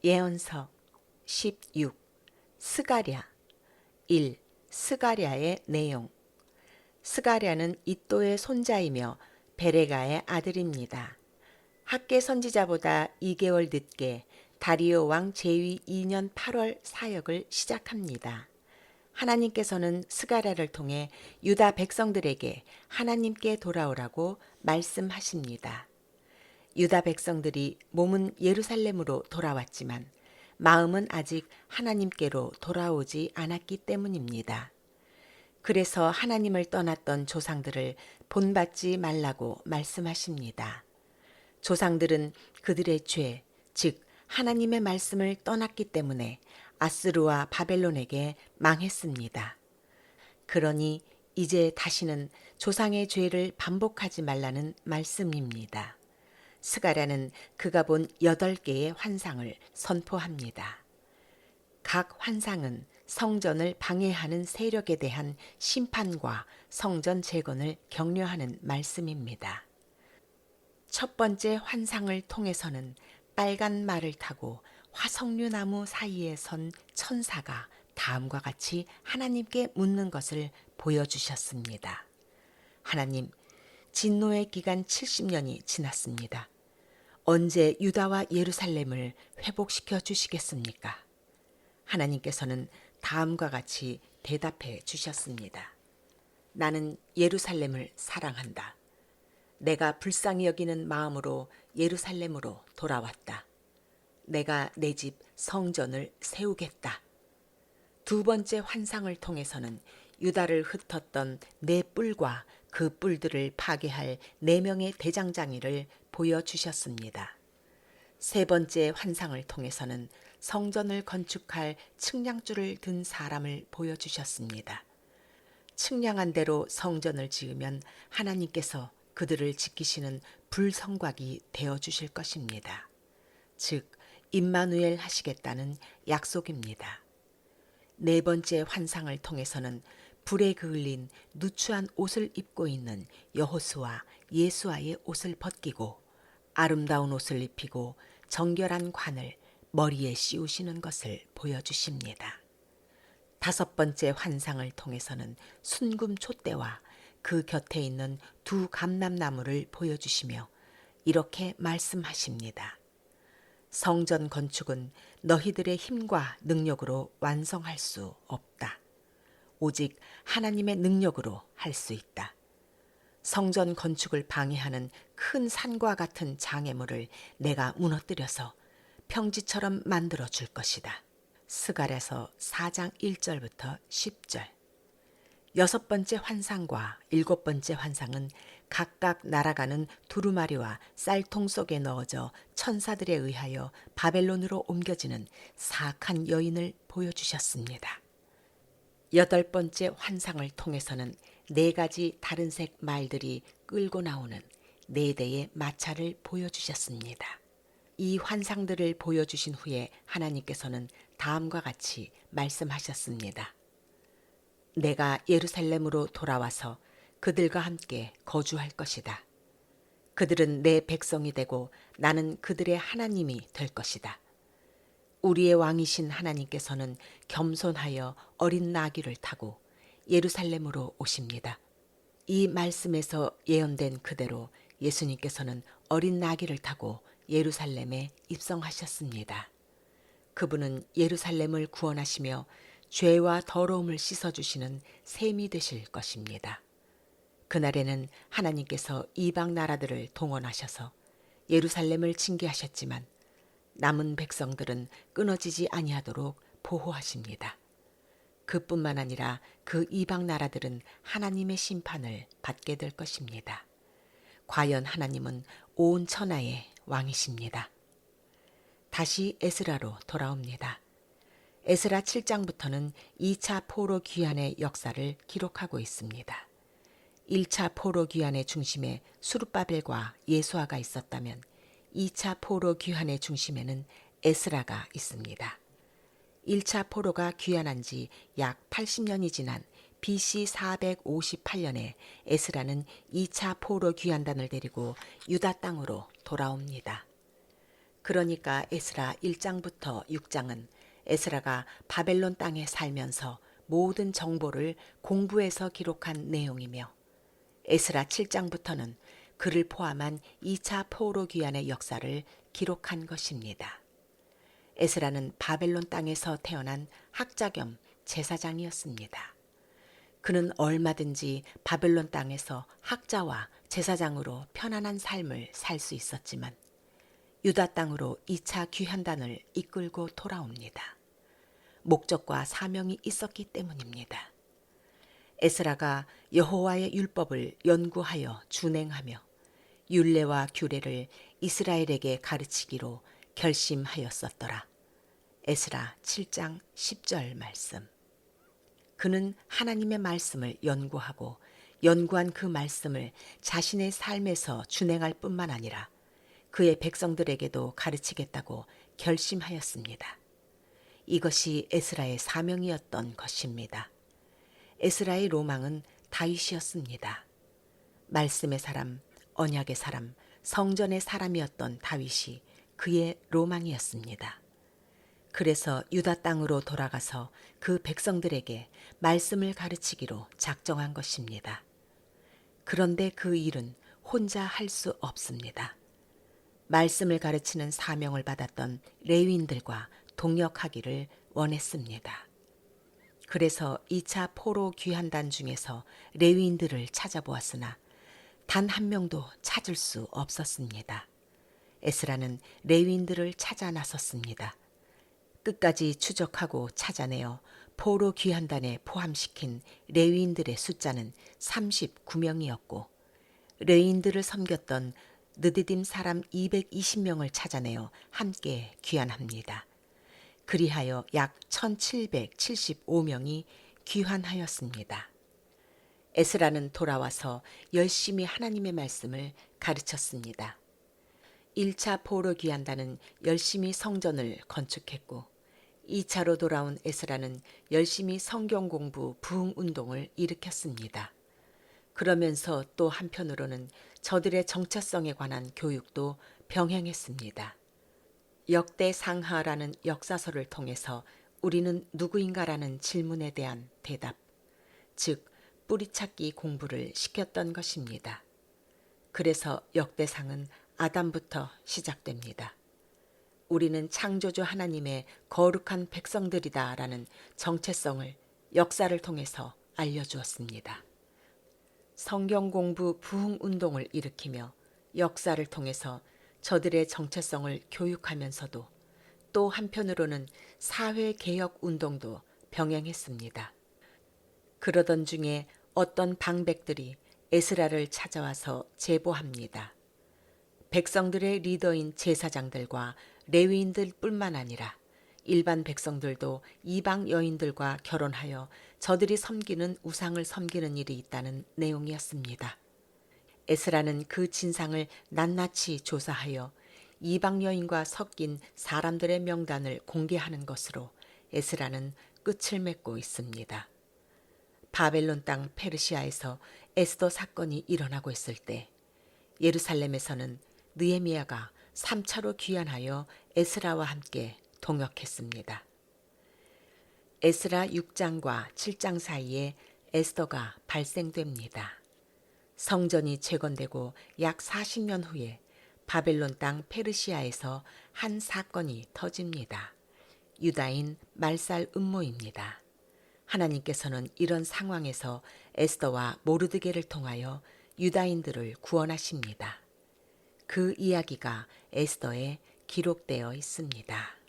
예언서 16. 스가랴 1. 스가랴의 내용. 스가랴는 이또의 손자이며 베레가의 아들입니다. 학계 선지자보다 2개월 늦게 다리오 왕 제위 2년 8월 사역을 시작합니다. 하나님께서는 스가랴를 통해 유다 백성들에게 하나님께 돌아오라고 말씀하십니다. 유다 백성들이 몸은 예루살렘으로 돌아왔지만 마음은 아직 하나님께로 돌아오지 않았기 때문입니다. 그래서 하나님을 떠났던 조상들을 본받지 말라고 말씀하십니다. 조상들은 그들의 죄, 즉 하나님의 말씀을 떠났기 때문에 아스루와 바벨론에게 망했습니다. 그러니 이제 다시는 조상의 죄를 반복하지 말라는 말씀입니다. 스가랴는 그가 본 8개의 환상을 선포합니다. 각 환상은 성전을 방해하는 세력에 대한 심판과 성전 재건을 격려하는 말씀입니다. 첫 번째 환상을 통해서는 빨간 말을 타고 화석류 나무 사이에 선 천사가 다음과 같이 하나님께 묻는 것을 보여주셨습니다. 하나님, 진노의 기간 70년이 지났습니다. 언제 유다와 예루살렘을 회복시켜 주시겠습니까? 하나님께서는 다음과 같이 대답해 주셨습니다. 나는 예루살렘을 사랑한다. 내가 불쌍히 여기는 마음으로 예루살렘으로 돌아왔다. 내가 내 집 성전을 세우겠다. 두 번째 환상을 통해서는 유다를 흩었던 네 뿔과 그 뿔들을 파괴할 4명의 대장장이를 보여주셨습니다. 세 번째 환상을 통해서는 성전을 건축할 측량줄을 든 사람을 보여주셨습니다. 측량한 대로 성전을 지으면 하나님께서 그들을 지키시는 불성곽이 되어주실 것입니다. 즉, 임마누엘 하시겠다는 약속입니다. 네 번째 환상을 통해서는 불에 그을린 누추한 옷을 입고 있는 여호수아 예수아의 옷을 벗기고 아름다운 옷을 입히고 정결한 관을 머리에 씌우시는 것을 보여주십니다. 다섯 번째 환상을 통해서는 순금 촛대와 그 곁에 있는 두 감람나무를 보여주시며 이렇게 말씀하십니다. 성전 건축은 너희들의 힘과 능력으로 완성할 수 없다. 오직 하나님의 능력으로 할 수 있다. 성전 건축을 방해하는 큰 산과 같은 장애물을 내가 무너뜨려서 평지처럼 만들어 줄 것이다. 스가랴서 4장 1절부터 10절. 여섯 번째 환상과 일곱 번째 환상은 각각 날아가는 두루마리와 쌀통 속에 넣어져 천사들에 의하여 바벨론으로 옮겨지는 사악한 여인을 보여주셨습니다. 여덟 번째 환상을 통해서는 4가지 다른 색 말들이 끌고 나오는 4대의 마차를 보여주셨습니다. 이 환상들을 보여주신 후에 하나님께서는 다음과 같이 말씀하셨습니다. 내가 예루살렘으로 돌아와서 그들과 함께 거주할 것이다. 그들은 내 백성이 되고 나는 그들의 하나님이 될 것이다. 우리의 왕이신 하나님께서는 겸손하여 어린 나귀를 타고 예루살렘으로 오십니다. 이 말씀에서 예언된 그대로 예수님께서는 어린 나귀를 타고 예루살렘에 입성하셨습니다. 그분은 예루살렘을 구원하시며 죄와 더러움을 씻어주시는 셈이 되실 것입니다. 그날에는 하나님께서 이방 나라들을 동원하셔서 예루살렘을 징계하셨지만 남은 백성들은 끊어지지 아니하도록 보호하십니다. 그뿐만 아니라 그 이방 나라들은 하나님의 심판을 받게 될 것입니다. 과연 하나님은 온 천하의 왕이십니다. 다시 에스라로 돌아옵니다. 에스라 7장부터는 2차 포로 귀환의 역사를 기록하고 있습니다. 1차 포로 귀환의 중심에 수룹바벨과 예수아가 있었다면 2차 포로 귀환의 중심에는 에스라가 있습니다. 1차 포로가 귀환한 지 약 80년이 지난 BC 458년에 에스라는 2차 포로 귀환단을 데리고 유다 땅으로 돌아옵니다. 그러니까 에스라 1장부터 6장은 에스라가 바벨론 땅에 살면서 모든 정보를 공부해서 기록한 내용이며, 에스라 7장부터는 그를 포함한 2차 포로 귀환의 역사를 기록한 것입니다. 에스라는 바벨론 땅에서 태어난 학자 겸 제사장이었습니다. 그는 얼마든지 바벨론 땅에서 학자와 제사장으로 편안한 삶을 살 수 있었지만 유다 땅으로 2차 귀환단을 이끌고 돌아옵니다. 목적과 사명이 있었기 때문입니다. 에스라가 여호와의 율법을 연구하여 준행하며 율례와 규례를 이스라엘에게 가르치기로 결심하였었더라. 에스라 7장 10절 말씀. 그는 하나님의 말씀을 연구하고 연구한 그 말씀을 자신의 삶에서 준행할 뿐만 아니라 그의 백성들에게도 가르치겠다고 결심하였습니다. 이것이 에스라의 사명이었던 것입니다. 에스라의 로망은 다윗이었습니다. 말씀의 사람, 언약의 사람, 성전의 사람이었던 다윗이 그의 로망이었습니다. 그래서 유다 땅으로 돌아가서 그 백성들에게 말씀을 가르치기로 작정한 것입니다. 그런데 그 일은 혼자 할 수 없습니다. 말씀을 가르치는 사명을 받았던 레위인들과 동역하기를 원했습니다. 그래서 2차 포로 귀환단 중에서 레위인들을 찾아보았으나 단 한 명도 찾을 수 없었습니다. 에스라는 레위인들을 찾아 나섰습니다. 끝까지 추적하고 찾아내어 포로 귀환단에 포함시킨 레위인들의 숫자는 39명이었고 레위인들을 섬겼던 느디딤 사람 220명을 찾아내어 함께 귀환합니다. 그리하여 약 1775명이 귀환하였습니다. 에스라는 돌아와서 열심히 하나님의 말씀을 가르쳤습니다. 1차 포로 귀환단은 열심히 성전을 건축했고 2차로 돌아온 에스라는 열심히 성경 공부 부흥 운동을 일으켰습니다. 그러면서 또 한편으로는 저들의 정체성에 관한 교육도 병행했습니다. 역대상하라는 역사서를 통해서 우리는 누구인가라는 질문에 대한 대답, 즉 뿌리찾기 공부를 시켰던 것입니다. 그래서 역대상은 아담부터 시작됩니다. 우리는 창조주 하나님의 거룩한 백성들이다라는 정체성을 역사를 통해서 알려주었습니다. 성경 공부 부흥 운동을 일으키며 역사를 통해서 저들의 정체성을 교육하면서도 또 한편으로는 사회 개혁 운동도 병행했습니다. 그러던 중에 어떤 방백들이 에스라를 찾아와서 제보합니다. 백성들의 리더인 제사장들과 레위인들 뿐만 아니라 일반 백성들도 이방 여인들과 결혼하여 저들이 섬기는 우상을 섬기는 일이 있다는 내용이었습니다. 에스라는 그 진상을 낱낱이 조사하여 이방 여인과 섞인 사람들의 명단을 공개하는 것으로 에스라는 끝을 맺고 있습니다. 바벨론 땅 페르시아에서 에스더 사건이 일어나고 있을 때 예루살렘에서는 느헤미야가 3차로 귀환하여 에스라와 함께 동역했습니다. 에스라 6장과 7장 사이에 에스더가 발생됩니다. 성전이 재건되고 약 40년 후에 바벨론 땅 페르시아에서 한 사건이 터집니다. 유다인 말살 음모입니다. 하나님께서는 이런 상황에서 에스더와 모르드게를 통하여 유다인들을 구원하십니다. 그 이야기가 에스더에 기록되어 있습니다.